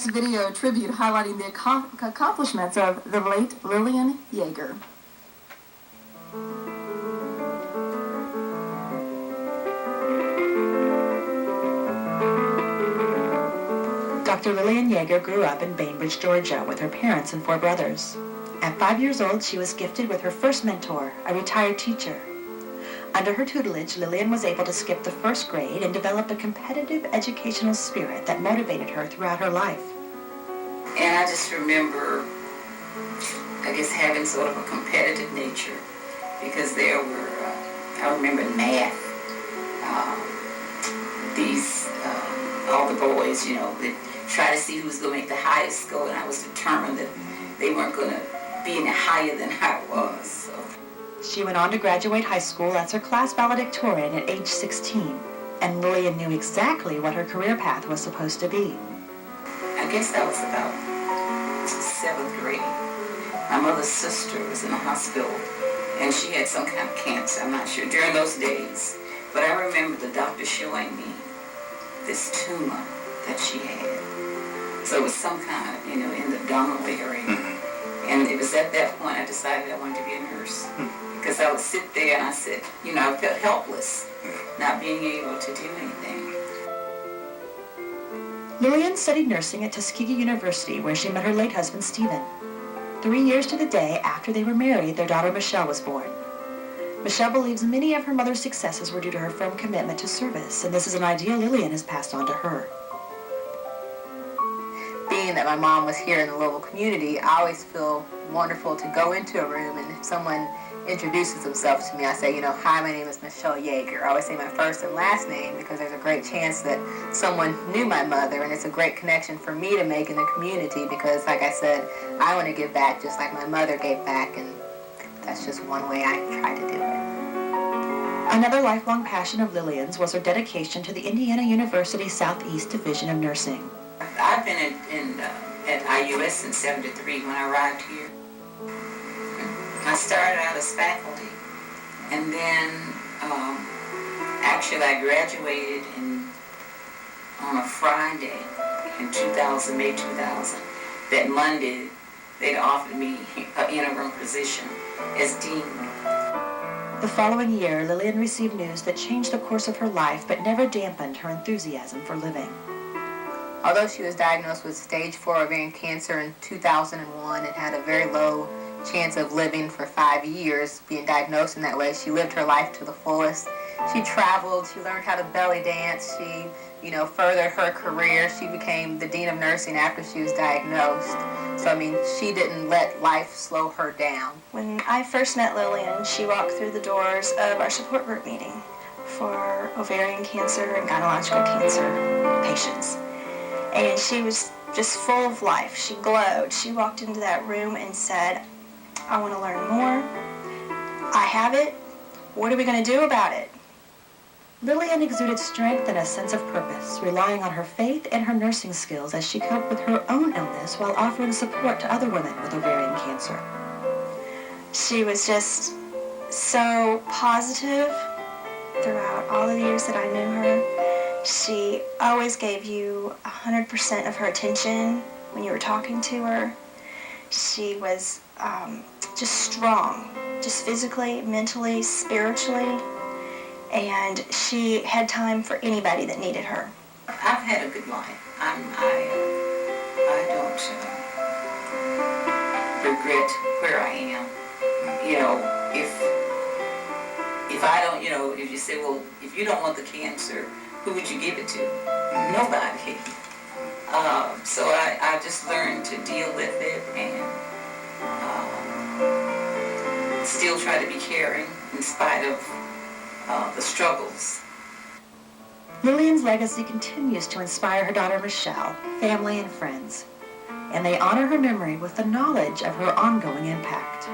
next video tribute highlighting the accomplishments of the late Lillian Yeager. Dr. Lillian Yeager grew up in Bainbridge, Georgia, with her parents and 4 brothers. At 5 years old, she was gifted with her first mentor, a retired teacher. Under her tutelage, Lillian was able to skip the 1st grade and develop a competitive educational spirit that motivated her throughout her life. And I just remember, I guess, having sort of a competitive nature, because there were, I remember math, all the boys, you know, that try to see who was going to make the highest score, and I was determined that they weren't going to be any higher than I was. So. She went on to graduate high school as her class valedictorian at age 16, and Lillian knew exactly what her career path was supposed to be. I guess that was about 7th grade. My mother's sister was in the hospital, and she had some kind of cancer, I'm not sure, during those days. But I remember the doctor showing me this tumor that she had. So it was some kind of, you know, in the abdominal area. Mm-hmm. And it was at that point I decided I wanted to be a nurse. Mm-hmm. Because I would sit there and I said, you know, I felt helpless, not being able to do anything. Lillian studied nursing at Tuskegee University, where she met her late husband, Stephen. 3 years to the day after they were married, their daughter Michelle was born. Michelle believes many of her mother's successes were due to her firm commitment to service, and this is an idea Lillian has passed on to her. Being that my mom was here in the local community, I always feel wonderful to go into a room and if someone introduces themselves to me, I say, you know, hi, my name is Michelle Yeager. I always say my first and last name because there's a great chance that someone knew my mother, and it's a great connection for me to make in the community because, like I said, I want to give back just like my mother gave back, and that's just one way I try to do it. Another lifelong passion of Lillian's was her dedication to the Indiana University Southeast Division of Nursing. I've been at IUS since '73 when I arrived here. I started out as faculty, and then actually I graduated on a Friday in 2000, May 2000. That Monday, they'd offered me an interim position as dean. The following year, Lillian received news that changed the course of her life but never dampened her enthusiasm for living. Although she was diagnosed with stage 4 ovarian cancer in 2001 and had a very low chance of living for 5 years, being diagnosed in that way, she lived her life to the fullest. She traveled, she learned how to belly dance, she, you know, furthered her career. She became the dean of nursing after she was diagnosed. So, I mean, she didn't let life slow her down. When I first met Lillian, she walked through the doors of our support group meeting for ovarian cancer and gynecological cancer patients. And she was just full of life. She glowed. She walked into that room and said, I want to learn more. I have it. What are we going to do about it? Lillian exuded strength and a sense of purpose, relying on her faith and her nursing skills as she coped with her own illness while offering support to other women with ovarian cancer. She was just so positive throughout all the years that I knew her. She always gave you 100% of her attention when you were talking to her. She was just strong, just physically, mentally, spiritually, and she had time for anybody that needed her. I've had a good life. I don't regret where I am. You know, if I don't, you know, if you say, well, if you don't want the cancer, who would you give it to? Nobody. So I just learned to deal with it and still try to be caring in spite of the struggles. Lillian's legacy continues to inspire her daughter Michelle, family, and friends, and they honor her memory with the knowledge of her ongoing impact.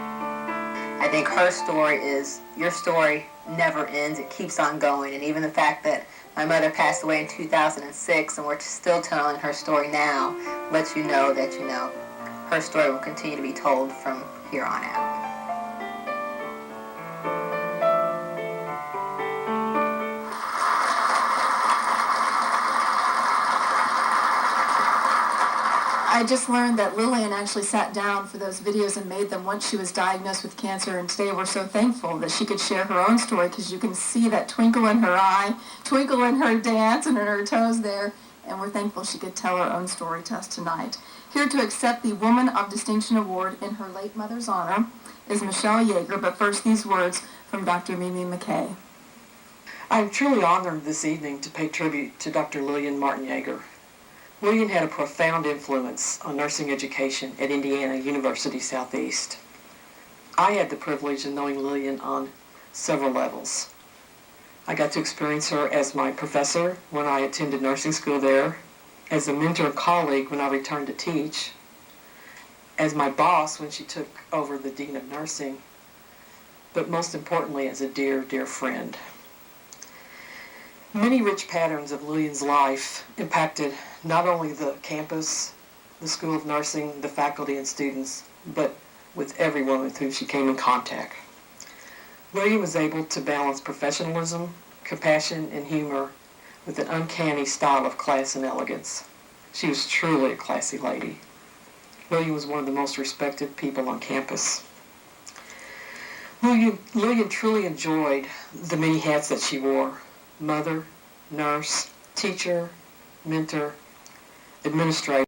I think her story is, your story never ends, it keeps on going, and even the fact that my mother passed away in 2006 and we're still telling her story now lets you know that, you know, her story will continue to be told from here on out. I just learned that Lillian actually sat down for those videos and made them once she was diagnosed with cancer, and today we're so thankful that she could share her own story, because you can see that twinkle in her eye, twinkle in her dance and in her toes there, and we're thankful she could tell her own story to us tonight. Here to accept the Woman of Distinction Award in her late mother's honor is Michelle Yeager, but first these words from Dr. Mimi McKay. I am truly honored this evening to pay tribute to Dr. Lillian Martin Yeager. Lillian had a profound influence on nursing education at Indiana University Southeast. I had the privilege of knowing Lillian on several levels. I got to experience her as my professor when I attended nursing school there, as a mentor and colleague when I returned to teach, as my boss when she took over the Dean of Nursing, but most importantly as a dear, dear friend. Many rich patterns of Lillian's life impacted not only the campus, the School of Nursing, the faculty and students, but with everyone with whom she came in contact. Lillian was able to balance professionalism, compassion, and humor with an uncanny style of class and elegance. She was truly a classy lady. Lillian was one of the most respected people on campus. Lillian truly enjoyed the many hats that she wore: mother, nurse, teacher, mentor, administrator.